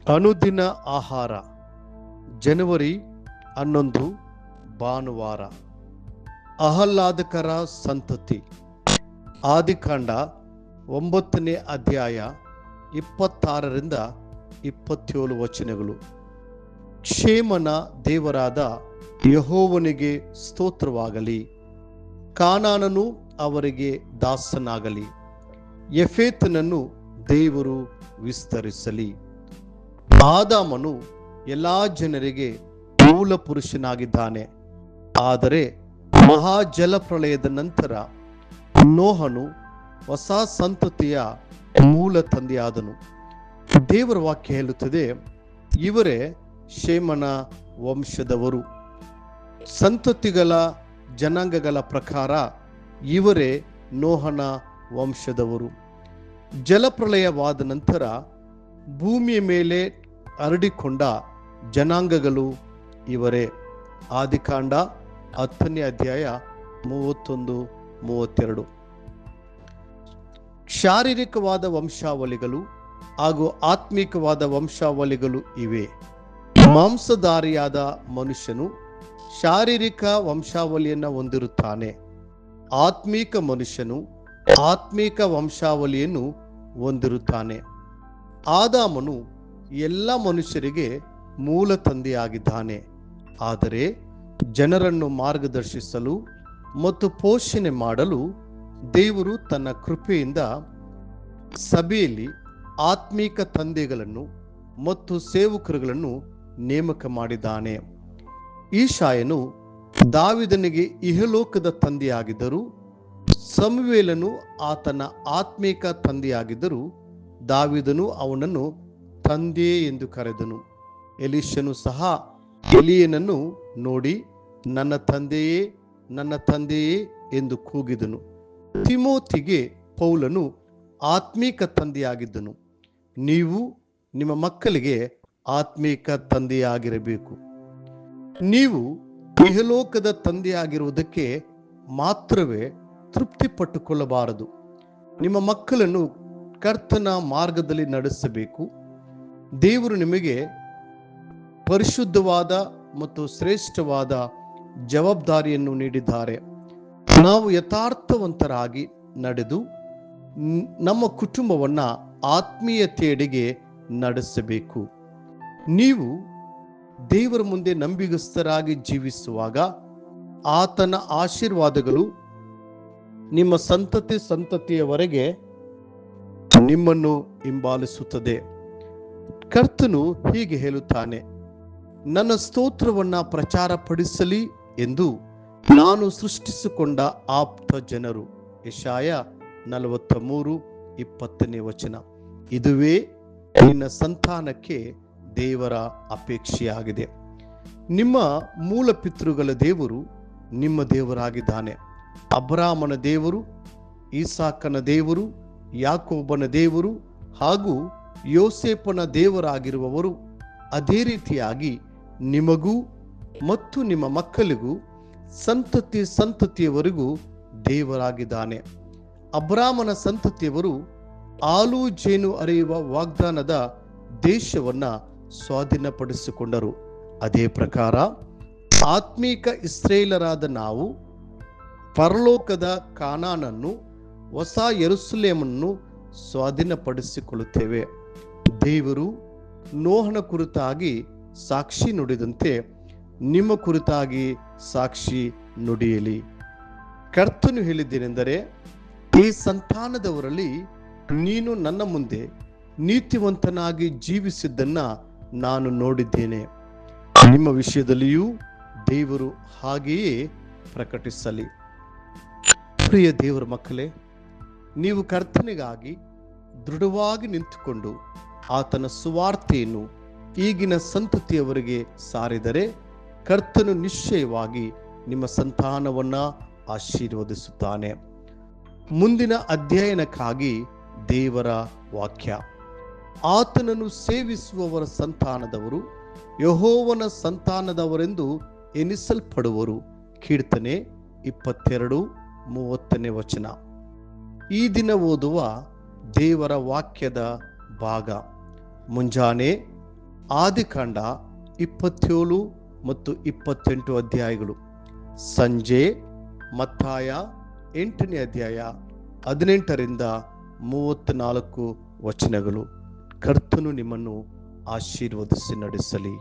ಅನುದಿನ ಆಹಾರ ಜನವರಿ 11 ಭಾನುವಾರ. ಆಹ್ಲಾದಕರ ಸಂತತಿ. ಆದಿಕಾಂಡ 9ನೇ ಅಧ್ಯಾಯ 26ರಿಂದ 27 ವಚನಗಳು. ಕ್ಷೇಮನ ದೇವರಾದ ಯೆಹೋವನಿಗೆ ಸ್ತೋತ್ರವಾಗಲಿ. ಕಾನಾನನು ಅವರಿಗೆ ದಾಸನಾಗಲಿ. ಯೆಫೆತನನ್ನು ದೇವರು ವಿಸ್ತರಿಸಲಿ. ಆದಾಮನು ಎಲ್ಲಾ ಜನರಿಗೆ ಮೂಲ ಪುರುಷನಾಗಿದ್ದಾನೆ. ಆದರೆ ಮಹಾಜಲಪ್ರಳಯದ ನಂತರ ನೋಹನು ಹೊಸ ಸಂತತಿಯ ಮೂಲ ತಂದೆಯಾದನು. ದೇವರ ವಾಕ್ಯ ಹೇಳುತ್ತದೆ, ಇವರೇ ಶೇಮನ ವಂಶದವರು. ಸಂತತಿಗಳ ಜನಾಂಗಗಳ ಪ್ರಕಾರ ಇವರೇ ನೋಹನ ವಂಶದವರು. ಜಲಪ್ರಳಯವಾದ ನಂತರ ಭೂಮಿಯ ಮೇಲೆ ಹರಡಿಕೊಂಡ ಜನಾಂಗಗಳು ಇವರೇ. ಆದಿಕಾಂಡ 10ನೇ ಅಧ್ಯಾಯ 31-32. ಶಾರೀರಿಕವಾದ ವಂಶಾವಳಿಗಳು ಹಾಗೂ ಆತ್ಮಿಕವಾದ ವಂಶಾವಳಿಗಳು ಇವೆ. ಮಾಂಸಧಾರಿಯಾದ ಮನುಷ್ಯನು ಶಾರೀರಿಕ ವಂಶಾವಳಿಯನ್ನು ಹೊಂದಿರುತ್ತಾನೆ. ಆತ್ಮಿಕ ಮನುಷ್ಯನು ಆತ್ಮಿಕ ವಂಶಾವಳಿಯನ್ನು ಹೊಂದಿರುತ್ತಾನೆ. ಆದಾಮನು ಎಲ್ಲ ಮನುಷ್ಯರಿಗೆ ಮೂಲ ತಂದೆಯಾಗಿದ್ದಾನೆ. ಆದರೆ ಜನರನ್ನು ಮಾರ್ಗದರ್ಶಿಸಲು ಮತ್ತು ಪೋಷಣೆ ಮಾಡಲು ದೇವರು ತನ್ನ ಕೃಪೆಯಿಂದ ಸಭೆಯಲ್ಲಿ ಆತ್ಮಿಕ ತಂದೆಗಳನ್ನು ಮತ್ತು ಸೇವಕರುಗಳನ್ನು ನೇಮಕ ಮಾಡಿದ್ದಾನೆ. ಈಶಾಯನು ದಾವೀದನಿಗೆ ಇಹಲೋಕದ ತಂದೆಯಾಗಿದ್ದರು. ಸಮುವೇಲನು ಆತನ ಆತ್ಮಿಕ ತಂದೆಯಾಗಿದ್ದರು. ದಾವೀದನು ಅವನನ್ನು ತಂದೆ ಎಂದು ಕರೆದನು. ಎಲೀಷನು ಸಹ ಎಲೀಯನನ್ನು ನೋಡಿ, ನನ್ನ ತಂದೆಯೇ, ನನ್ನ ತಂದೆಯೇ ಎಂದು ಕೂಗಿದನು. ತಿಮೋತಿಗೆ ಪೌಲನು ಆತ್ಮಿಕ ತಂದೆಯಾಗಿದ್ದನು. ನೀವು ನಿಮ್ಮ ಮಕ್ಕಳಿಗೆ ಆತ್ಮಿಕ ತಂದೆಯಾಗಿರಬೇಕು. ನೀವು ಇಹಲೋಕದ ತಂದೆಯಾಗಿರುವುದಕ್ಕೆ ಮಾತ್ರವೇ ತೃಪ್ತಿ ಪಟ್ಟುಕೊಳ್ಳಬಾರದು. ನಿಮ್ಮ ಮಕ್ಕಳನ್ನು ಕರ್ತನ ಮಾರ್ಗದಲ್ಲಿ ನಡೆಸಬೇಕು. ದೇವರು ನಿಮಗೆ ಪರಿಶುದ್ಧವಾದ ಮತ್ತು ಶ್ರೇಷ್ಠವಾದ ಜವಾಬ್ದಾರಿಯನ್ನು ನೀಡಿದ್ದಾರೆ. ನಾವು ಯಥಾರ್ಥವಂತರಾಗಿ ನಡೆದು ನಮ್ಮ ಕುಟುಂಬವನ್ನು ಆತ್ಮೀಯತೆಯೆಡೆಗೆ ನಡೆಸಬೇಕು. ನೀವು ದೇವರ ಮುಂದೆ ನಂಬಿಗಸ್ತರಾಗಿ ಜೀವಿಸುವಾಗ ಆತನ ಆಶೀರ್ವಾದಗಳು ನಿಮ್ಮ ಸಂತತಿಯವರೆಗೆ ನಿಮ್ಮನ್ನು ಹಿಂಬಾಲಿಸುತ್ತದೆ. ಕರ್ತನು ಹೀಗೆ ಹೇಳುತ್ತಾನೆ, ನನ್ನ ಸ್ತೋತ್ರವನ್ನ ಪ್ರಚಾರಪಡಿಸಲಿ ಎಂದು ನಾನು ಸೃಷ್ಟಿಸಿಕೊಂಡ ಆಪ್ತ ಜನರು. ಯೆಶಾಯ 43:20ನೇ ವಚನ. ಇದುವೇ ನಿನ್ನ ಸಂತಾನಕ್ಕೆ ದೇವರ ಅಪೇಕ್ಷೆಯಾಗಿದೆ. ನಿಮ್ಮ ಮೂಲ ಪಿತೃಗಳ ದೇವರು ನಿಮ್ಮ ದೇವರಾಗಿದ್ದಾನೆ. ಅಬ್ರಾಮನ ದೇವರು, ಈಸಾಕನ ದೇವರು, ಯಾಕೋಬನ ದೇವರು ಹಾಗೂ ಯೋಸೇಫನ ದೇವರಾಗಿರುವವರು ಅದೇ ರೀತಿಯಾಗಿ ನಿಮಗೂ ಮತ್ತು ನಿಮ್ಮ ಮಕ್ಕಳಿಗೂ ಸಂತತಿಯವರೆಗೂ ದೇವರಾಗಿದ್ದಾನೆ. ಅಬ್ರಾಮನ ಸಂತತಿಯವರು ಹಾಲು ಜೇನು ಹರಿಯುವ ವಾಗ್ದಾನದ ದೇಶವನ್ನ ಸ್ವಾಧೀನಪಡಿಸಿಕೊಂಡರು. ಅದೇ ಪ್ರಕಾರ ಆತ್ಮೀಕ ಇಸ್ರೇಲರಾದ ನಾವು ಪರಲೋಕದ ಕಾನಾನನ್ನು, ಹೊಸ ಯೆರೂಸಲೇಮನ್ನು ಸ್ವಾಧೀನಪಡಿಸಿಕೊಳ್ಳುತ್ತೇವೆ. ದೇವರು ನೋಹನ ಕುರಿತಾಗಿ ಸಾಕ್ಷಿ ನುಡಿದಂತೆ ನಿಮ್ಮ ಕುರಿತಾಗಿ ಸಾಕ್ಷಿ ನುಡಿಯಲಿ. ಕರ್ತನು ಹೇಳಿದ್ದೇನೆಂದರೆ, ಈ ಸಂತಾನದವರಲ್ಲಿ ನೀನು ನನ್ನ ಮುಂದೆ ನೀತಿವಂತನಾಗಿ ಜೀವಿಸಿದ್ದನ್ನ ನಾನು ನೋಡಿದ್ದೇನೆ. ನಿಮ್ಮ ವಿಷಯದಲ್ಲಿಯೂ ದೇವರು ಹಾಗೆಯೇ ಪ್ರಕಟಿಸಲಿ. ಪ್ರಿಯ ದೇವರ ಮಕ್ಕಳೇ, ನೀವು ಕರ್ತನಿಗಾಗಿ ದೃಢವಾಗಿ ನಿಂತುಕೊಂಡು ಆತನ ಸುವಾರ್ತೆಯನ್ನು ಈಗಿನ ಸಂತತಿಯವರಿಗೆ ಸಾರಿದರೆ ಕರ್ತನು ನಿಶ್ಚಯವಾಗಿ ನಿಮ್ಮ ಸಂತಾನವನ್ನ ಆಶೀರ್ವದಿಸುತ್ತಾನೆ. ಮುಂದಿನ ಅಧ್ಯಯನಕ್ಕಾಗಿ ದೇವರ ವಾಕ್ಯ. ಆತನನ್ನು ಸೇವಿಸುವವರ ಸಂತಾನದವರು ಯೆಹೋವನ ಸಂತಾನದವರೆಂದು ಎನಿಸಲ್ಪಡುವರು. ಕೀರ್ತನೆ 22:30ನೇ ವಚನ. ಈ ದಿನ ಓದುವ ದೇವರ ವಾಕ್ಯದ ಭಾಗ. ಮುಂಜಾನೆ ಆದಿಕಾಂಡ 27 ಮತ್ತು 28 ಅಧ್ಯಾಯಗಳು. ಸಂಜೆ ಮತ್ತಾಯ 8ನೇ ಅಧ್ಯಾಯ 18ರಿಂದ 34 ವಚನಗಳು. ಕರ್ತನು ನಿಮ್ಮನ್ನು ಆಶೀರ್ವದಿಸಿ ನಡೆಸಲಿ.